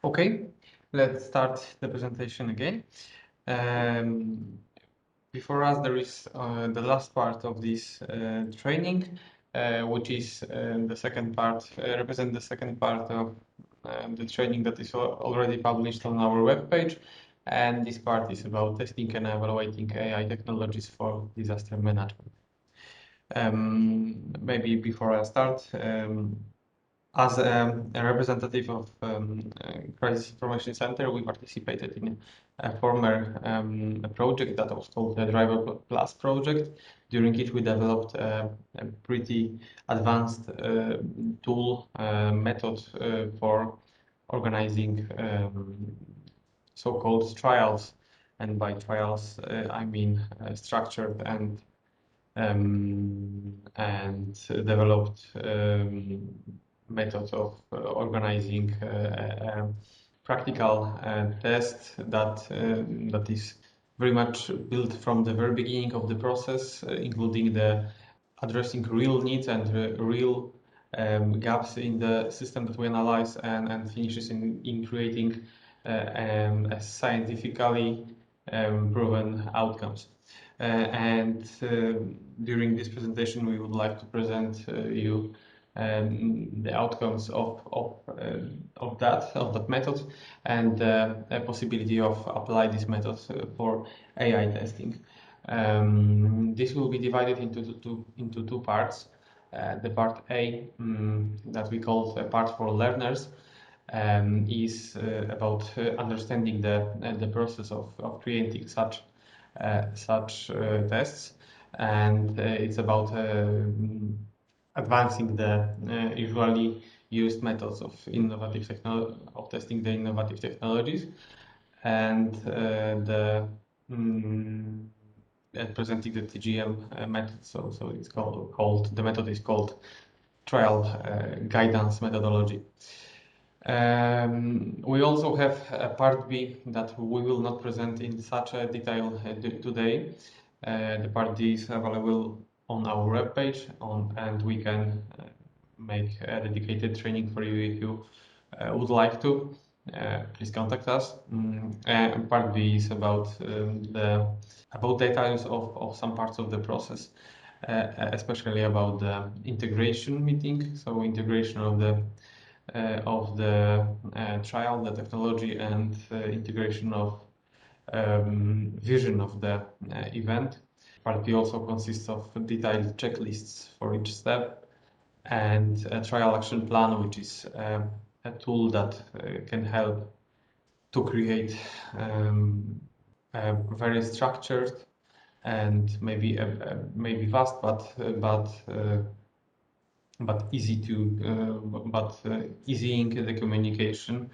Okay, let's start the presentation again. Um, Before us, there is the last part of this training, which is the second part, represent the second part of the training that is already published on our webpage. And this part is about testing and evaluating AI technologies for disaster management. Maybe before I start, as a representative of Crisis Information Center, we participated in a former project that was called the Driver Plus project, during which we developed a pretty advanced tool method for organizing so-called trials. And by trials, I mean structured and developed methods of organizing a practical test that is very much built from the very beginning of the process, including the addressing real needs and real gaps in the system that we analyze, and finishes in creating a scientifically proven outcomes. During this presentation, we would like to present you the outcomes of that method, and a possibility of apply this method for AI testing. This will be divided into two parts. The part A, that we call the part for learners, is about understanding the process of creating such tests, and it's about advancing the usually used methods of testing the innovative technologies, and presenting the TGM method. So it's called the method is called trial guidance methodology. We also have a part B that we will not present in such a detail today. The part D is available on our webpage, and we can make a dedicated training for you if you would like to. Please contact us. Part B is about details of some parts of the process, especially about the integration meeting. So integration of the trial, the technology, and integration of vision of the event. Part B also consists of detailed checklists for each step, and a trial action plan, which is a tool that can help to create a very structured and maybe fast, but easying the communication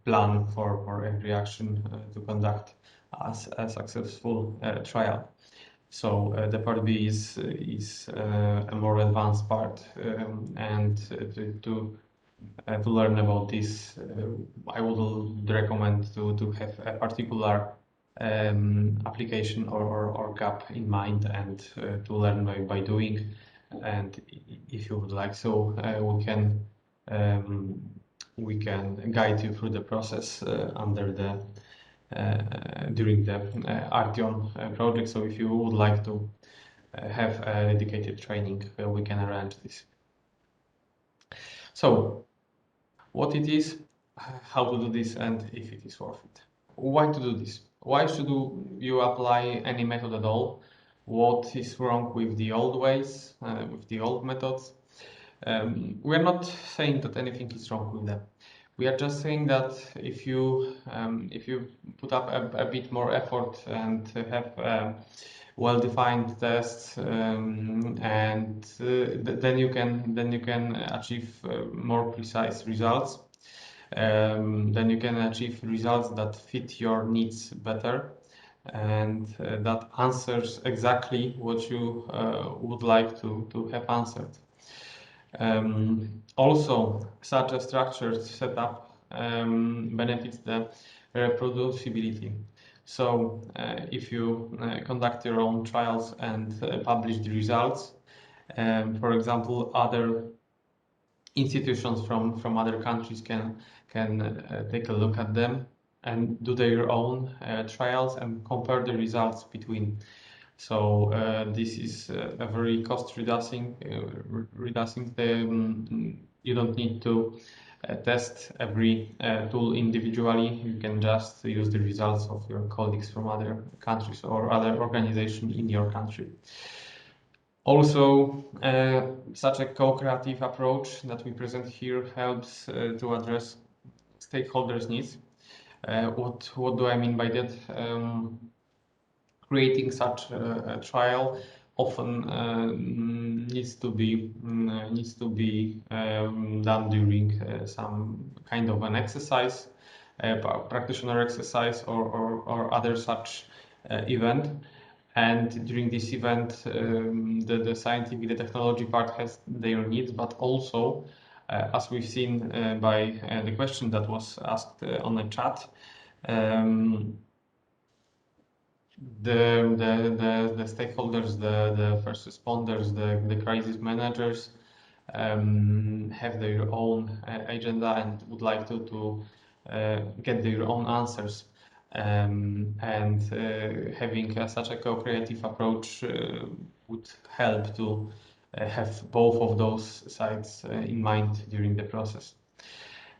plan for every action to conduct as a successful trial. So the part B is a more advanced part, and to learn about this, I would recommend to have a particular application or gap in mind, and to learn by doing. And if you would like, so we can guide you through the process during the ARTION project. So if you would like to have a dedicated training, we can arrange this. So what it is, how to do this, and if it is worth it. Why to do this? Why should you apply any method at all? What is wrong with the old ways, with the old methods? We're not saying that anything is wrong with them. We are just saying that if you put up a bit more effort and have well-defined tests, and then you can achieve more precise results. Then you can achieve results that fit your needs better, and that answers exactly what you would like to have answered. Also, such a structured setup benefits the reproducibility. So if you conduct your own trials and publish the results, for example, other institutions from other countries can take a look at them and do their own trials and compare the results between. So this is a very cost reducing. You don't need to test every tool individually. You can just use the results of your colleagues from other countries or other organizations in your country. Also, such a co-creative approach that we present here helps to address stakeholders' needs. What do I mean by that? Creating such a trial often needs to be done during some kind of an exercise, practitioner exercise, or other such event. And during this event, the scientific, the technology part has their needs, but also, as we've seen by the question that was asked on the chat, the stakeholders, the first responders, the crisis managers have their own agenda and would like to get their own answers. And having such a co-creative approach would help to have both of those sides in mind during the process.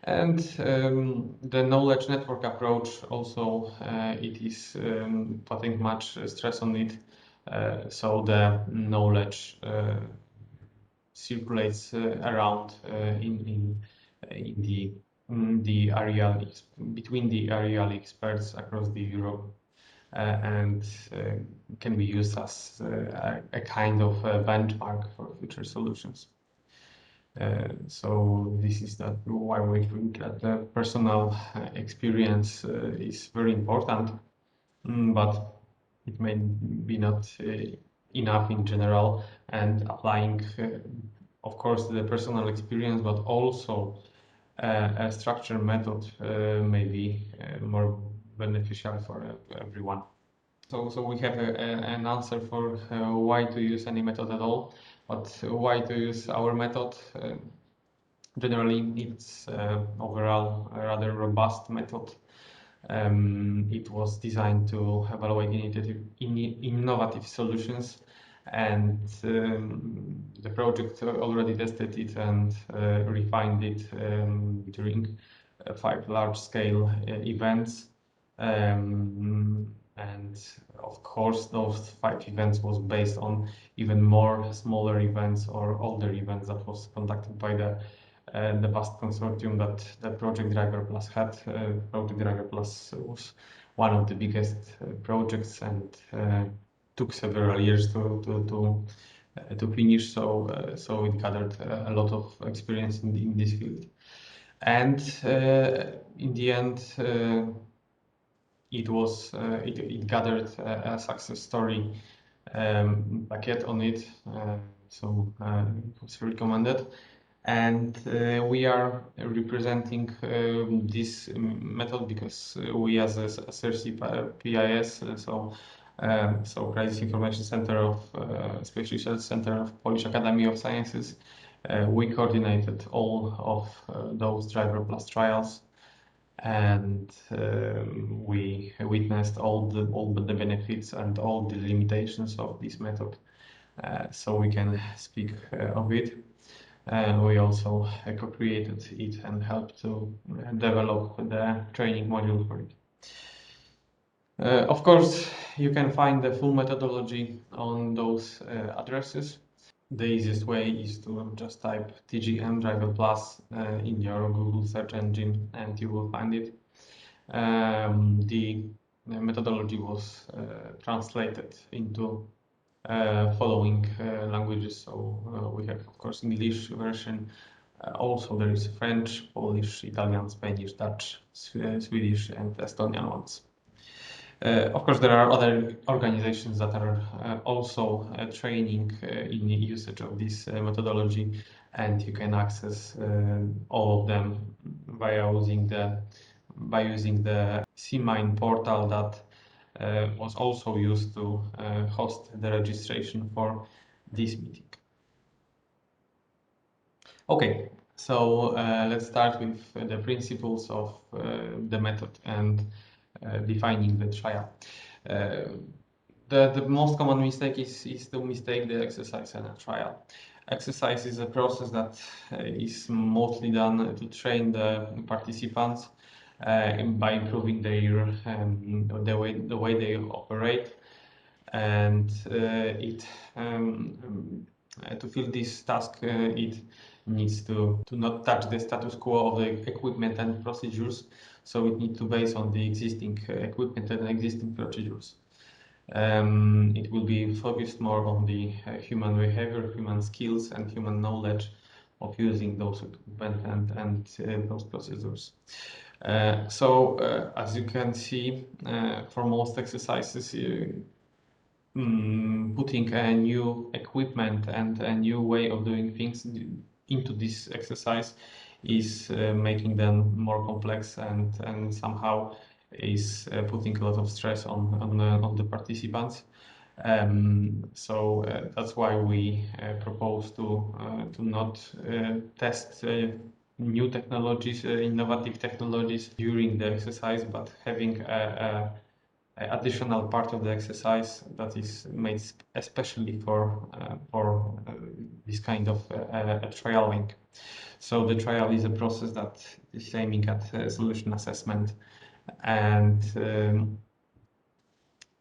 And the knowledge network approach also, it is putting much stress on it. So the knowledge circulates around in the area between the area experts across the Europe, and can be used as a kind of benchmark for future solutions. So this is why we think that the personal experience is very important, but it may be not enough in general, and applying, of course, the personal experience, but also a structured method may be more beneficial for everyone. So we have an answer for why to use any method at all, but why to use our method? Generally, it's overall a rather robust method. It was designed to evaluate innovative solutions, and the project already tested it and refined it during 5 large-scale events. And of course, those 5 events was based on even more smaller events or older events that was conducted by the vast consortium that the Project Driver Plus had. Project Driver Plus was one of the biggest projects and took several years to finish. So it gathered a lot of experience in this field, and in the end, it gathered a success story packet on it. So it was recommended. And we are representing this method because we, as a SRC PIS, so Crisis Information Center of Space Research Center of Polish Academy of Sciences, we coordinated all of those Driver Plus trials, and we witnessed all the benefits and all the limitations of this method, so we can speak of it. We also co-created it and helped to develop the training module for it. Of course, you can find the full methodology on those addresses. The easiest way is to just type TGM Driver Plus in your Google search engine and you will find it. The methodology was translated into following languages. So we have, of course, English version. Also, there is French, Polish, Italian, Spanish, Dutch, Swedish, and Estonian ones. Of course, there are other organizations that are also training in the usage of this methodology, and you can access all of them using the CMINE portal that was also used to host the registration for this meeting. Okay, So let's start with the principles of the method and defining the trial. The most common mistake is to mistake the exercise and a trial. Exercise is a process that is mostly done to train the participants by improving their the way they operate, and to fill this task it needs to not touch the status quo of the equipment and procedures, so it needs to base on the existing equipment and existing procedures. It will be focused more on the human behavior, human skills, and human knowledge of using those equipment and those procedures. As you can see, for most exercises, putting a new equipment and a new way of doing things into this exercise is making them more complex, and somehow is putting a lot of stress on the participants. That's why we propose to not test new technologies, innovative technologies during the exercise, but having a additional part of the exercise that is made especially for this kind of trialing. So the trial is a process that is aiming at solution assessment and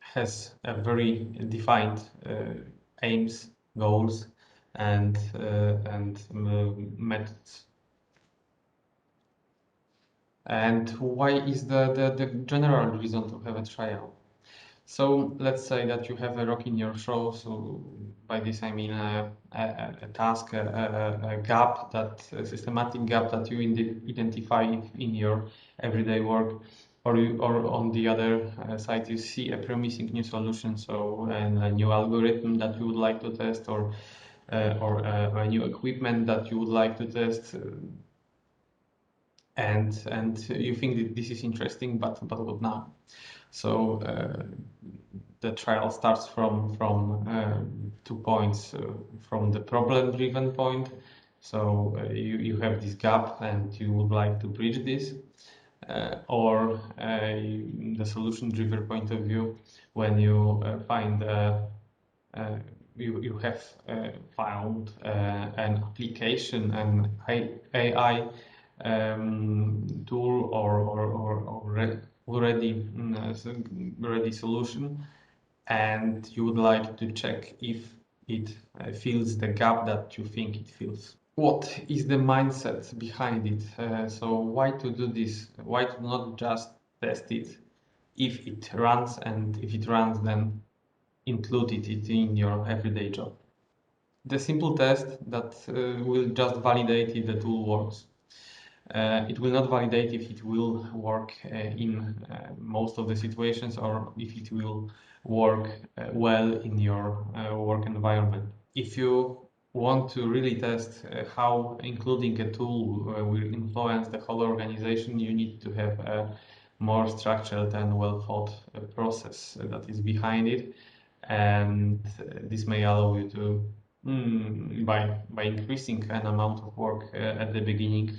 has a very defined aims, goals, and methods. And why is the general reason to have a trial? So let's say that you have a rock in your show. So by this I mean a task, a gap, a systematic gap that you identify in your everyday work, or on the other side you see a promising new solution, so a new algorithm that you would like to test, or a new equipment that you would like to test. And you think that this is interesting, but what now? So the trial starts from 2 points. From the problem-driven point, so you have this gap and you would like to bridge this, or the solution-driven point of view, when you find you have found an application, an AI tool, or ready solution, and you would like to check if it fills the gap that you think it fills. What is the mindset behind it? So why to do this? Why to not just test it if it runs, and if it runs, then include it in your everyday job? The simple test that will just validate if the tool works. It will not validate if it will work in most of the situations, or if it will work well in your work environment. If you want to really test how including a tool will influence the whole organization, you need to have a more structured and well thought process that is behind it, and this may allow you to by increasing an amount of work at the beginning,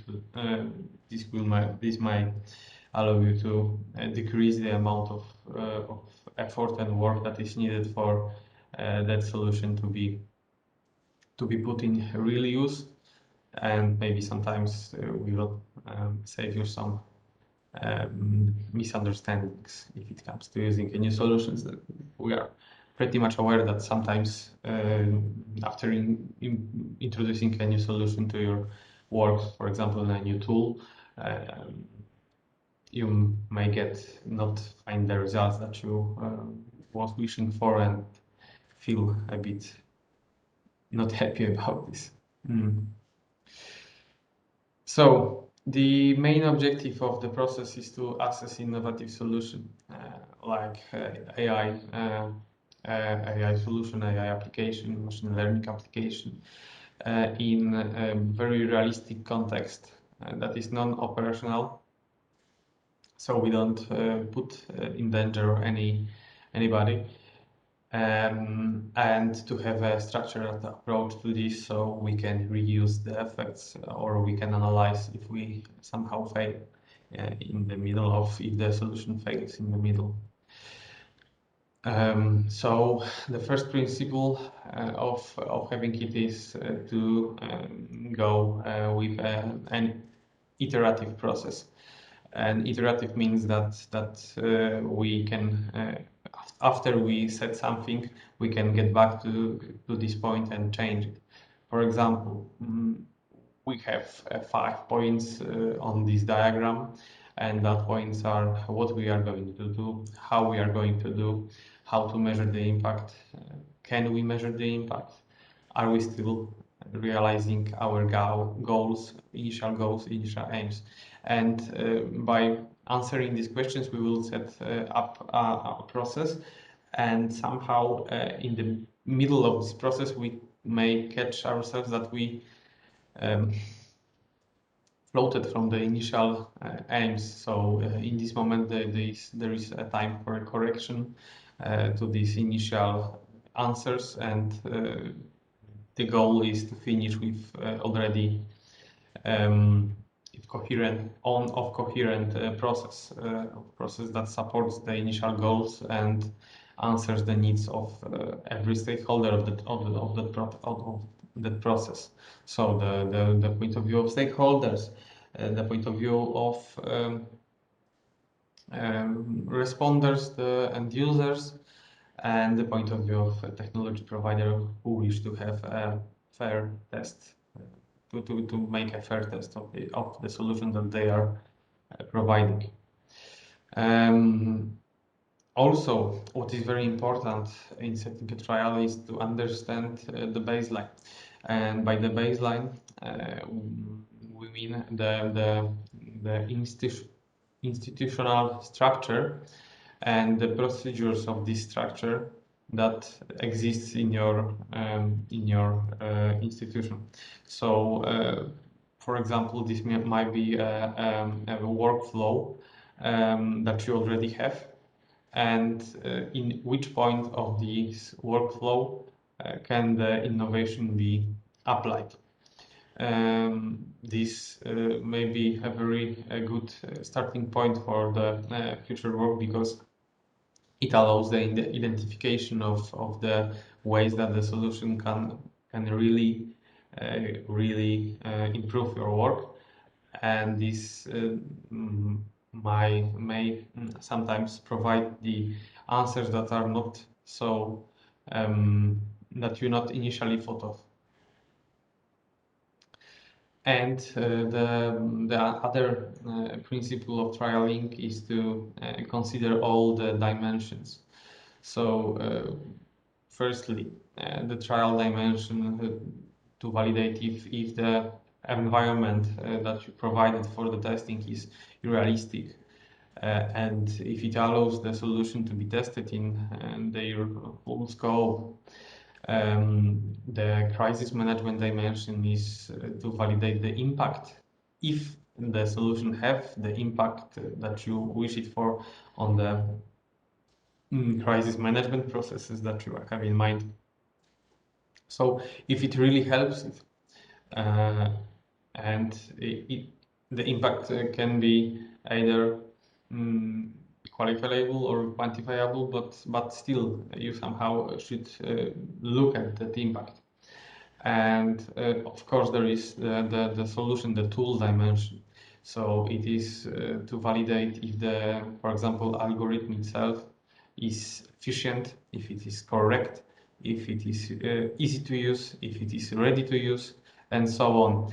this might allow you to decrease the amount of effort and work that is needed for that solution to be put in real use, and maybe sometimes we will save you some misunderstandings if it comes to using new solutions. We are pretty much aware that sometimes after introducing a new solution to your work, for example, in a new tool, you may not find the results that you was wishing for, and feel a bit not happy about this. So the main objective of the process is to assess innovative solution like AI solution, AI application, machine learning application in a very realistic context that is non-operational. So we don't put in danger anybody. and to have a structured approach to this, so we can reuse the effects, or we can analyze if we somehow fail in the middle of, if the solution fails in the middle. So the first principle of having it is to go with an iterative process. And iterative means that we can, after we set something, we can get back to this point and change it. For example, we have 5 points on this diagram, and that points are what we are going to do, how we are going to do, how to measure the impact, can we measure the impact, are we still realizing our goals, initial aims. And by answering these questions, we will set up a process, and somehow in the middle of this process, we may catch ourselves that we floated from the initial aims. So in this moment, there is a time for a correction to these initial answers, and the goal is to finish with already coherent process that supports the initial goals and answers the needs of every stakeholder of that process. So the point of view of stakeholders, the point of view of responders, the end users, and the point of view of a technology provider who wish to have a fair test, to make a fair test of the solution that they are providing. Also, what is very important in setting a trial is to understand the baseline. And by the baseline, we mean the institutional structure and the procedures of this structure that exists in your institution. So, for example, this might be a workflow that you already have, and in which point of this workflow can the innovation be applied. This may be a very good starting point for the future work, because it allows the identification of the ways that the solution can really improve your work, and this may sometimes provide the answers that are not so that you not initially thought of. And the other principle of trialing is to consider all the dimensions. So firstly, the trial dimension to validate if the environment that you provided for the testing is realistic, and if it allows the solution to be tested in their full scope. The crisis management dimension is to validate the impact, if the solution have the impact that you wish it for on the crisis management processes that you have in mind. So if it really helps, and the impact can be either qualifiable or quantifiable, but still you somehow should look at that impact. And of course, there is the solution, the tool dimension. So it is to validate if the, for example, algorithm itself is efficient, if it is correct, if it is easy to use, if it is ready to use, and so on.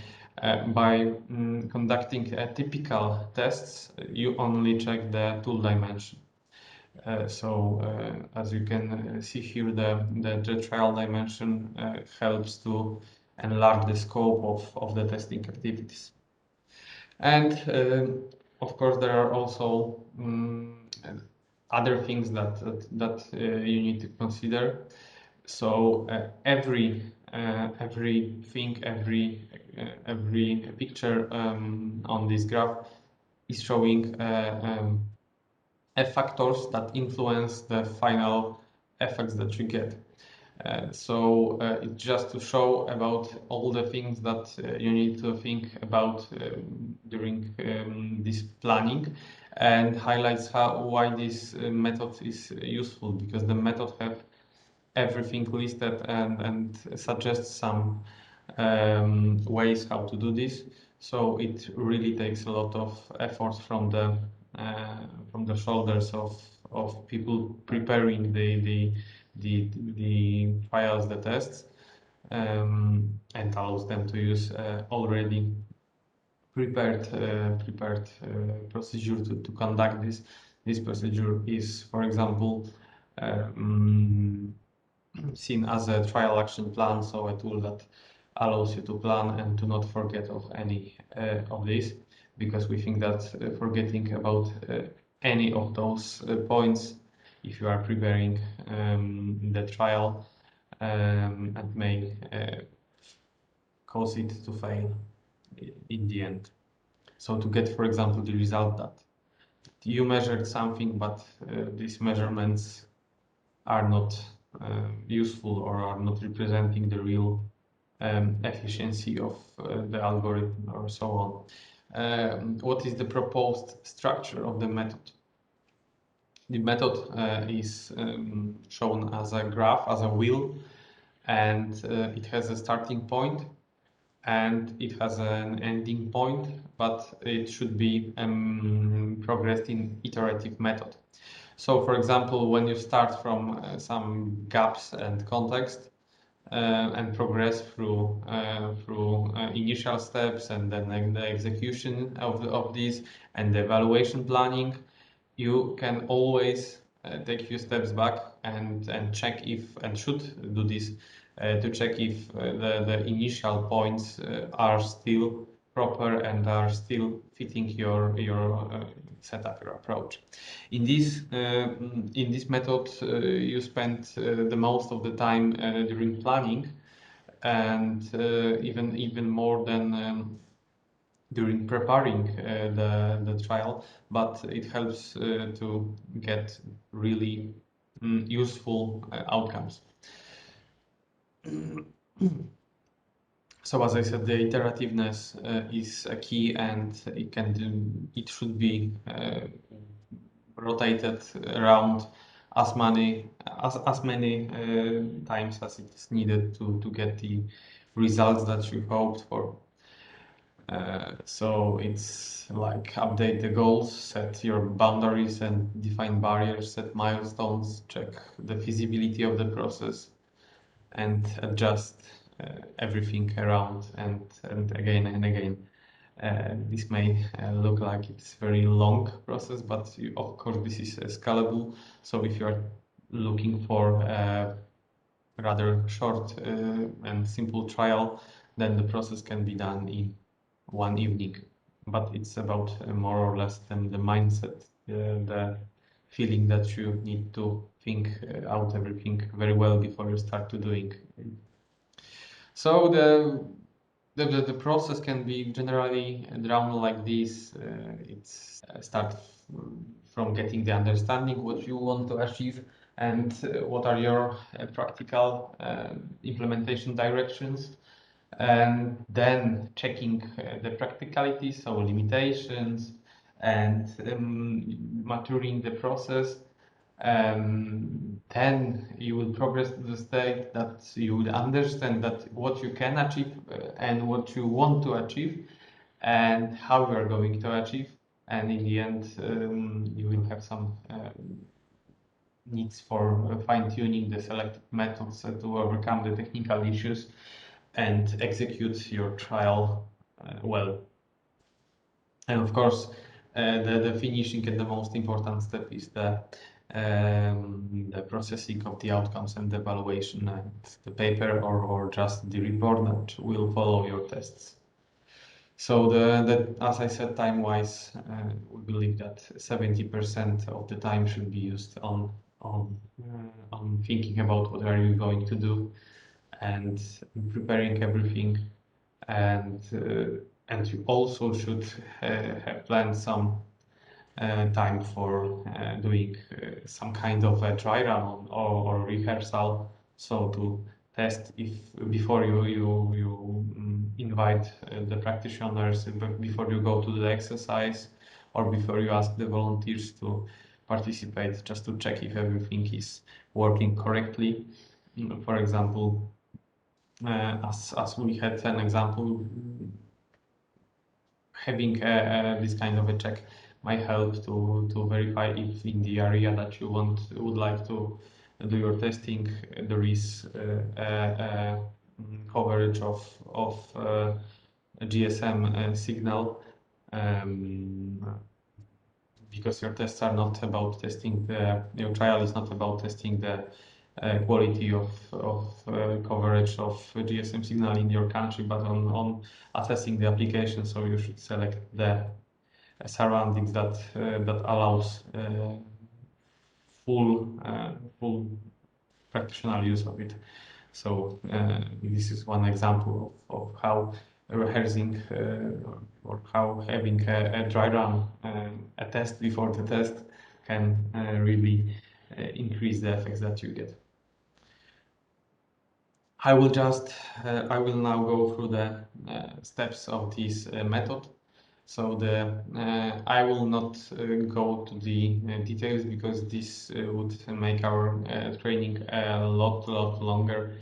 By conducting typical tests, you only check the tool dimension. So as you can see here, the trial dimension helps to enlarge the scope of the testing activities. And of course, there are also other things that you need to consider. So every picture on this graph is showing factors that influence the final effects that you get. So it's just to show about all the things that you need to think about during this planning, and highlights why this method is useful, because the method have everything listed and suggests some ways how to do this. So it really takes a lot of effort from the shoulders of people preparing the trials, the tests, and allows them to use already prepared procedure to conduct this. This procedure is, for example, seen as a trial action plan, so a tool that allows you to plan and to not forget of any of this, because we think that forgetting about any of those points, if you are preparing the trial, and may cause it to fail in the end. So to get, for example, the result that you measured something, but these measurements are not useful or are not representing the real efficiency of the algorithm or so on. What is the proposed structure of the method? The method is shown as a graph, as a wheel, and it has a starting point and it has an ending point, but it should be progressed in iterative method. So, for example, when you start from some gaps and context and progress through initial steps and then the execution of these and the evaluation planning, you can always take a few steps back and check if, and should do this, to check if the initial points are still proper and are still fitting your setup, your approach. In this method, you spend the most of the time during planning, and even more than during preparing the trial, but it helps to get really useful outcomes. So as I said, the iterativeness is a key, and it should be rotated around as many times as it is needed to get the results that you hoped for. So it's like update the goals, set your boundaries and define barriers, set milestones, check the feasibility of the process, and adjust everything around and again and again. This may look like it's a very long process, but of course this is scalable. So if you are looking for a rather short and simple trial, then the process can be done in one evening. But it's about more or less the mindset, the feeling that you need to think out everything very well before you start to doing. So the process can be generally drawn like this. It's start from getting the understanding what you want to achieve and what are your practical implementation directions, and then checking the practicalities, so limitations, and maturing the process. Then you will progress to the state that you will understand that what you can achieve and what you want to achieve and how you are going to achieve. And in the end, you will have some needs for fine-tuning the selected methods to overcome the technical issues and execute your trial well. And of course, the finishing and the most important step is the processing of the outcomes and the evaluation and the paper or just the report that will follow your tests. So as I said, time-wise, we believe that 70% of the time should be used on thinking about what are you going to do and preparing everything, and you also should have planned some time for doing some kind of a dry run or rehearsal, so to test if before you invite the practitioners, before you go to the exercise, or before you ask the volunteers to participate, just to check if everything is working correctly. For example, as we had an example, having this kind of a check might help to verify if in the area that you would like to do your testing there is coverage of a GSM signal, because your tests are not about testing your trial is not about testing the quality of coverage of GSM signal in your country, but on assessing the application. So you should select the surroundings that allows full practitioner use of it. So this is one example of how rehearsing or how having a dry run, a test before the test, can really increase the effects that you get. I will now go through the steps of this method. So I will not go to the details, because this would make our training a lot longer.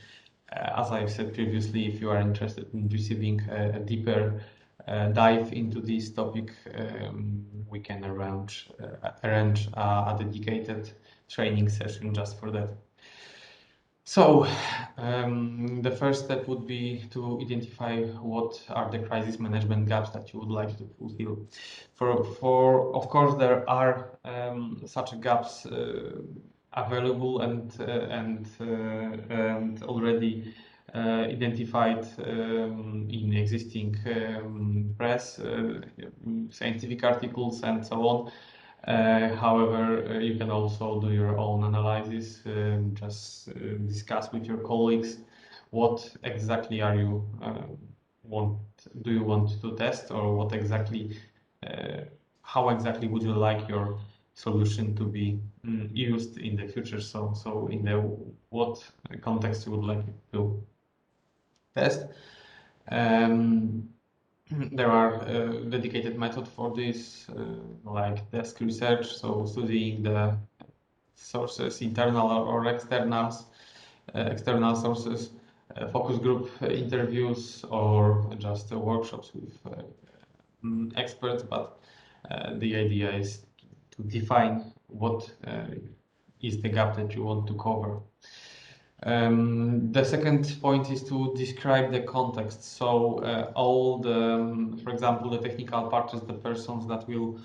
As I've said previously, if you are interested in receiving a deeper dive into this topic, we can arrange a dedicated training session just for that. So the first step would be to identify what are the crisis management gaps that you would like to fulfill. Of course, there are such gaps available and already identified in existing press, scientific articles, and so on. However, you can also do your own analysis, just discuss with your colleagues what exactly are you do you want to test, or what exactly how exactly would you like your solution to be used in the future. So in the what context you would like to test. There are dedicated methods for this, like desk research, so studying the sources, internal or external sources, focus group interviews, or just workshops with experts. But the idea is to define what is the gap that you want to cover. The second point is to describe the context. So all the, for example, the technical partners, the persons that will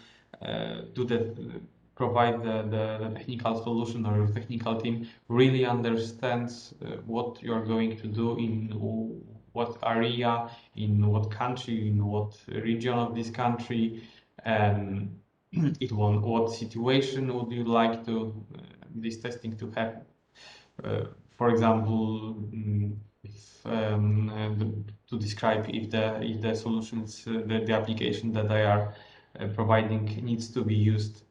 provide the technical solution, or your technical team really understands what you are going to do, in what area, in what country, in what region of this country, what situation would you like to this testing to happen. For example, to describe if the solutions, the application that they are providing needs to be used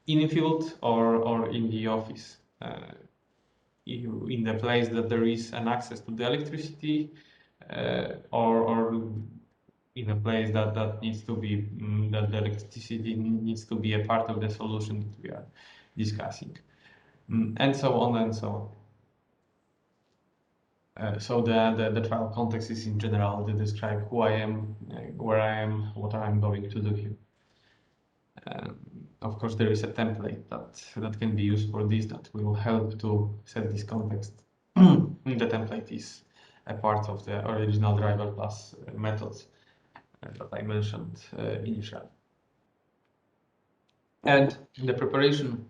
in the field or in the office, in the place that there is an access to the electricity, or in a place that needs to be that the electricity needs to be a part of the solution that we are discussing, and so on and so on. So the trial context is in general to describe who I am, where I am, what I'm going to do here. Of course, there is a template that can be used for this that will help to set this context. The template is a part of the original Driver Plus methods that I mentioned initially. And the preparation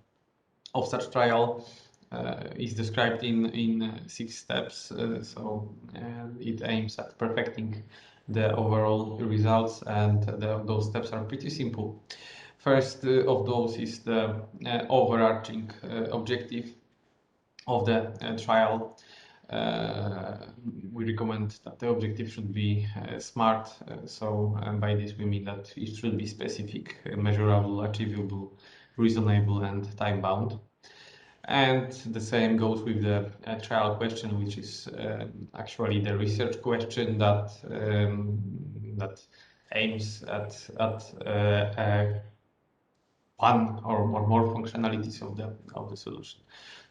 of such trial is described in 6 steps. So it aims at perfecting the overall results, and those steps are pretty simple. First of those is the overarching objective of the trial. we recommend that the objective should be smart. And by this we mean that it should be specific, measurable, achievable, reasonable, and time-bound. And the same goes with the trial question, which is actually the research question that aims at one or more functionalities of the solution.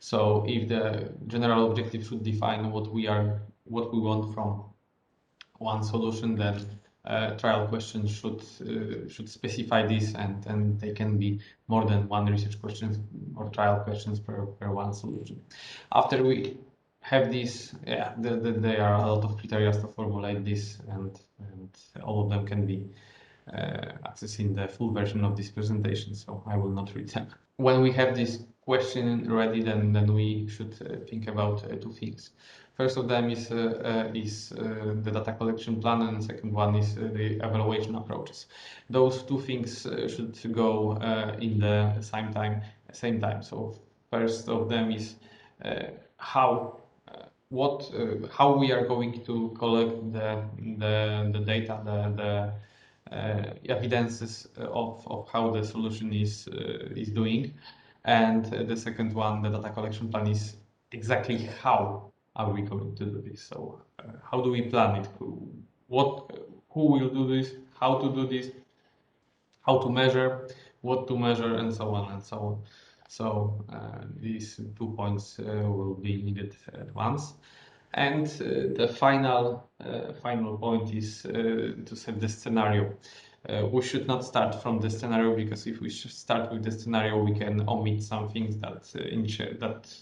So if the general objective should define what we want from one solution, then trial questions should specify this, and they can be more than one research questions or trial questions per one solution. After we have this, there are a lot of criteria to formulate this, and all of them can be accessing the full version of this presentation, so I will not read them. When we have this question ready, then we should think about two things. First of them is the data collection plan, and second one is the evaluation approaches. Those two things should go in the same time. So first of them is how we are going to collect the data, the evidences of how the solution is doing. And the second one, the data collection plan, is exactly how are we going to do this. So how do we plan it? Who will do this? How to do this? How to measure? What to measure? And so on and so on. So these 2 points will be needed at once. And the final point is to set the scenario. We should not start from the scenario, because if we start with the scenario, we can omit some things that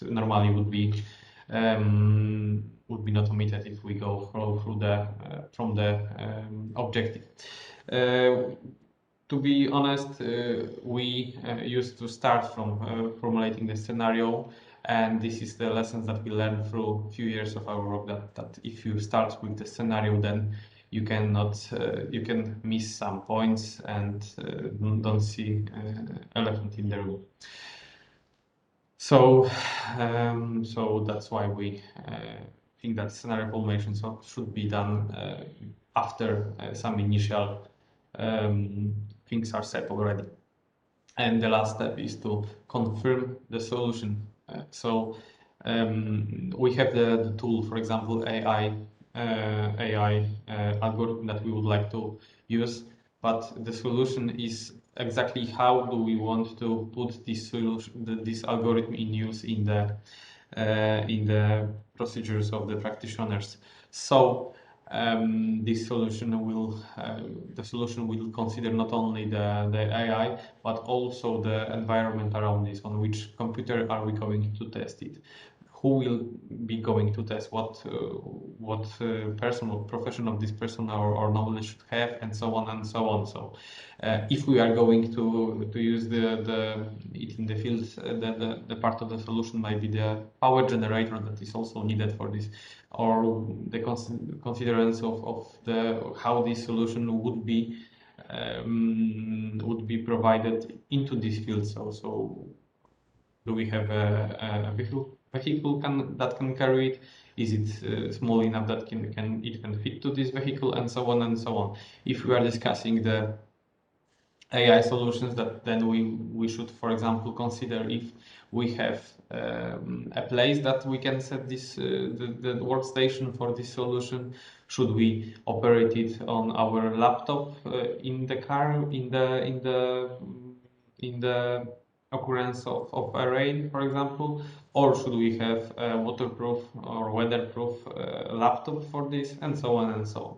normally would be not omitted if we go from the objective. To be honest, we used to start from formulating the scenario, and this is the lessons that we learned through a few years of our work, that if you start with the scenario, then you can miss some points and don't see elephant in the room. So that's why we think that scenario formulation should be done after some initial things are set already. And the last step is to confirm the solution. We have the tool, for example, AI algorithm that we would like to use, but the solution is exactly how do we want to put this algorithm in use in the procedures of the practitioners. So this solution will consider not only the AI, but also the environment around this. On which computer are we going to test it? Who will be going to test what person or profession of this person or knowledge should have, and so on and so on. So if we are going to use it in the field, the part of the solution might be the power generator that is also needed for this, or the considerance of how this solution would be provided into this field. So do we have a vehicle that can carry it? Is it small enough that it can fit to this vehicle, and so on and so on? If we are discussing the AI solutions, then we should, for example, consider if we have a place that we can set this the workstation for this solution. Should we operate it on our laptop in the car in the occurrence of a rain, for example, or should we have a waterproof or weatherproof laptop for this, and so on and so on.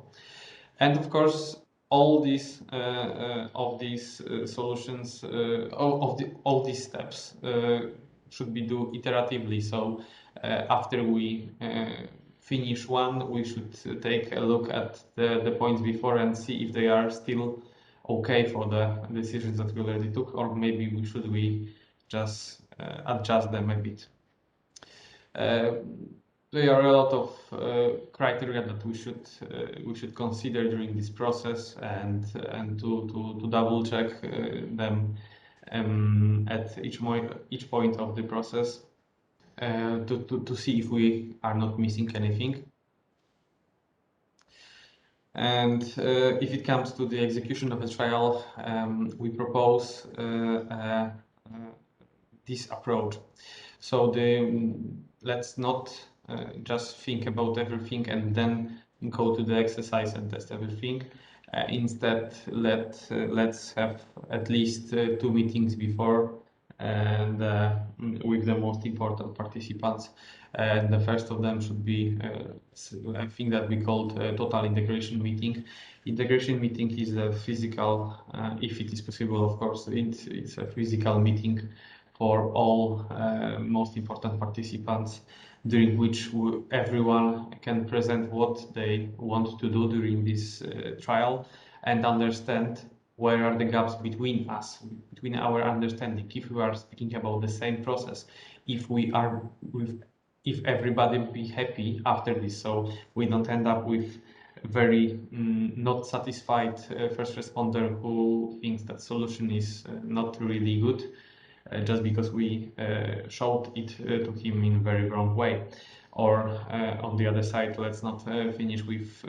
And of course, all these solutions, all these steps should be do iteratively. So after we finish one, we should take a look at the points before and see if they are still okay for the decisions that we already took, or maybe we just adjust them a bit. There are a lot of criteria that we should consider during this process, and to double check them at each point of the process. to see if we are not missing anything. And if it comes to the execution of a trial, we propose this approach. So let's not just think about everything and then go to the exercise and test everything. Instead, let's have at least 2 meetings before and with the most important participants. And the first of them should be, I think that we called total integration meeting. Integration meeting is a physical, if it is possible, of course, it's a physical meeting for all most important participants, during which everyone can present what they want to do during this trial and understand where are the gaps between us, between our understanding. If we are speaking about the same process, if we are if everybody will be happy after this, so we don't end up with very not satisfied first responder who thinks that solution is not really good just because we showed it to him in a very wrong way. Or on the other side, let's not finish with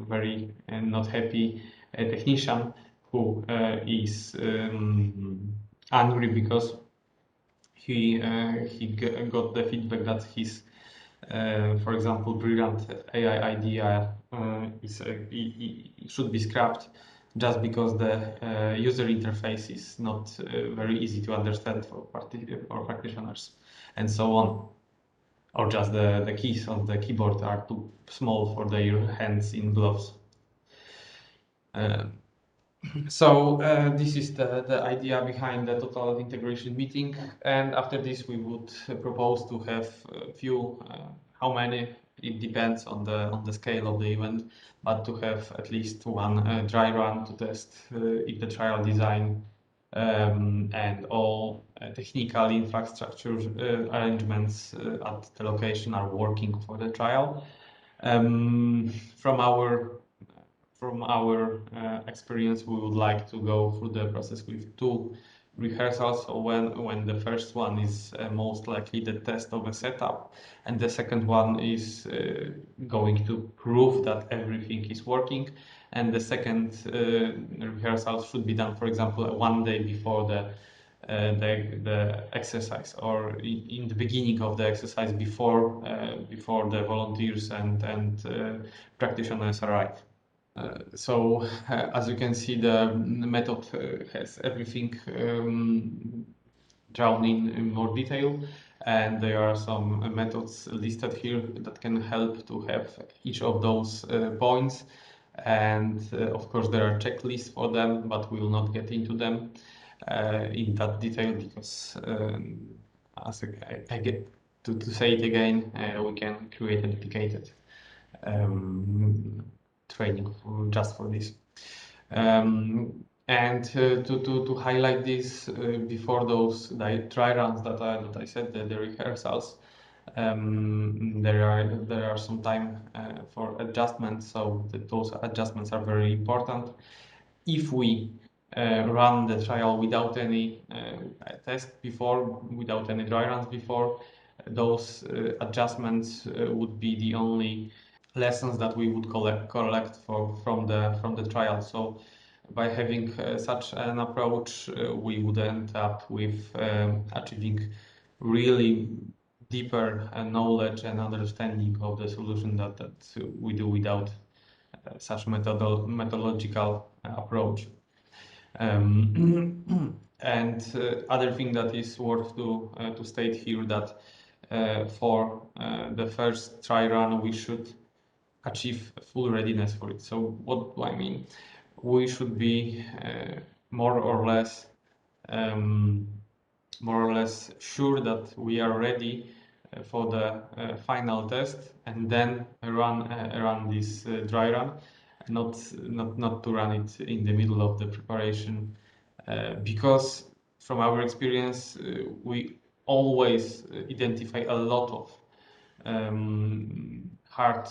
very not happy technician who is angry because he got the feedback that his for example, brilliant AI idea should be scrapped just because the user interface is not very easy to understand for practitioners and so on. Or just the keys on the keyboard are too small for their hands in gloves. So this is the idea behind the total integration meeting, and after this we would propose to have a few, how many, it depends on the scale of the event, but to have at least one dry run to test if the trial design and all technical infrastructure arrangements at the location are working for the trial. From our experience, we would like to go through the process with 2 rehearsals. So when the first one is most likely the test of a setup, and the second one is going to prove that everything is working, and the second rehearsal should be done, for example, 1 day before the exercise, or in the beginning of the exercise before the volunteers and practitioners arrive. So as you can see, the method has everything drawn in more detail, and there are some methods listed here that can help to have each of those points. And of course, there are checklists for them, but we will not get into them in that detail because, as I get to say it again, we can create a dedicated training just for this. And to highlight this before those dry runs that I said, the rehearsals, there are some time for adjustments, so those adjustments are very important. If we run the trial without any test before, without any dry runs before, those adjustments would be the only lessons that we would collect from the trial. So by having such an approach, we would end up with achieving really deeper knowledge and understanding of the solution that we do without such methodological approach. And other thing that is worth to state here that for the first try run we should achieve full readiness for it. So what do I mean? We should be more or less sure that we are ready for the final test, and then run this dry run, not to run it in the middle of the preparation, because from our experience we always identify a lot of hard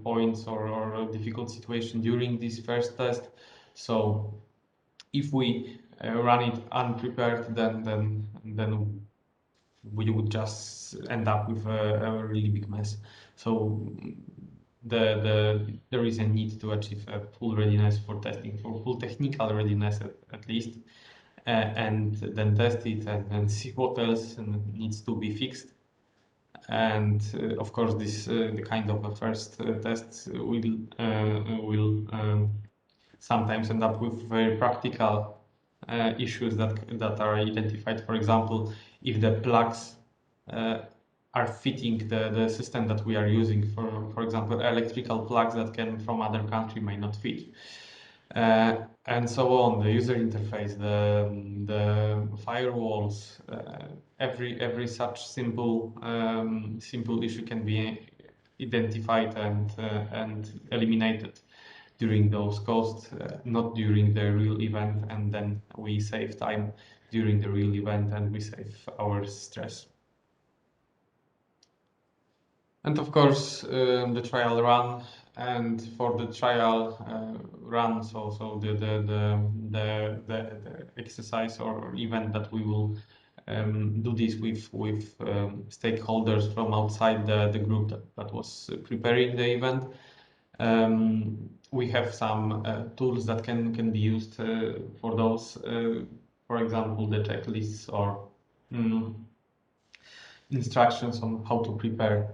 points or difficult situation during this first test. So if we run it unprepared, then we would just end up with a really big mess. So there is a need to achieve a full readiness for testing, for full technical readiness at least, and then test it and see what else needs to be fixed. And of course, this the kind of a first test will sometimes end up with very practical issues that are identified. For example, if the plugs are fitting the system that we are using. For example, electrical plugs that can from other country may not fit. And so on, the user interface, the firewalls, every such simple issue can be identified and eliminated during those costs, not during the real event, and then we save time during the real event and we save our stress. And of course, the trial run, and for the trial run, so the exercise or event that we will do this with stakeholders from outside the group that was preparing the event. We have some tools that can be used for those. For example, the checklists or instructions on how to prepare.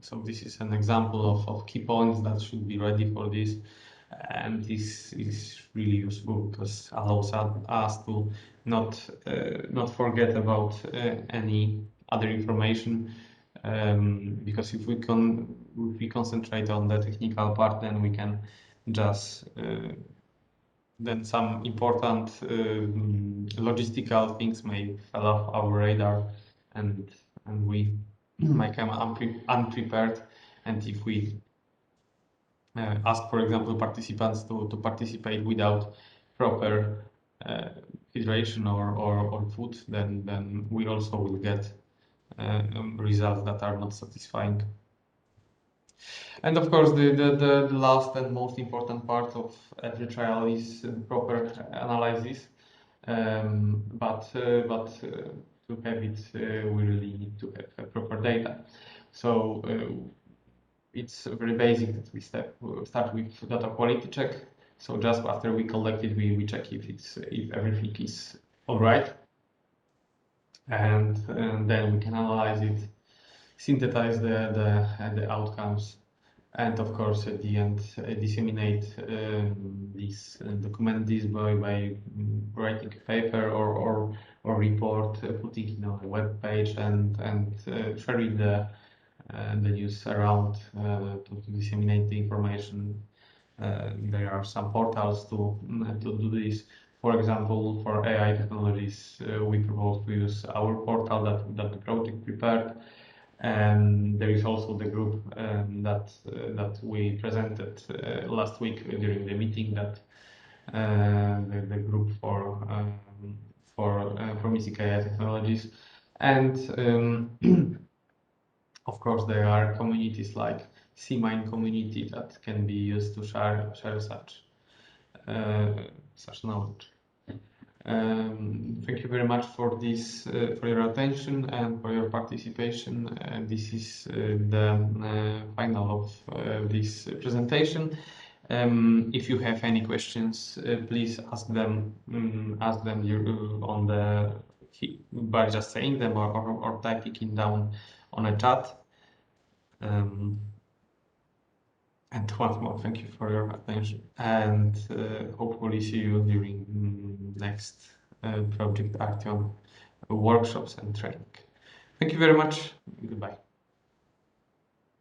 So this is an example of key points that should be ready for this. And this is really useful because allows us to not forget about any other information. Because if we concentrate on the technical part, then we can just then some important logistical things may fall off our radar, and we might come unprepared. And if we ask, for example, participants to participate without proper hydration or food, then we also will get results that are not satisfying. And of course, the last and most important part of every trial is proper analysis. But to have it, we really need to have proper data. So it's very basic that we start with data quality check. So just after we collect it, we check if everything is all right, and then we can analyze it, synthesize the outcomes, and of course at the end disseminate document this by writing a paper or report, putting it on a web page and sharing the news around to disseminate the information. There are some portals to do this. For example, for AI technologies, we propose to use our portal that the project prepared. And there is also the group that we presented last week during the meeting, that the group for promising AI technologies. And of course, there are communities like CMINE community that can be used to share such knowledge. Thank you very much for this, for your attention and for your participation. This is the final of this presentation. If you have any questions, please ask them on the by just saying them or typing it down on a chat. And once more, thank you for your attention, and hopefully see you during next Project ARTION workshops and training. Thank you very much. Goodbye.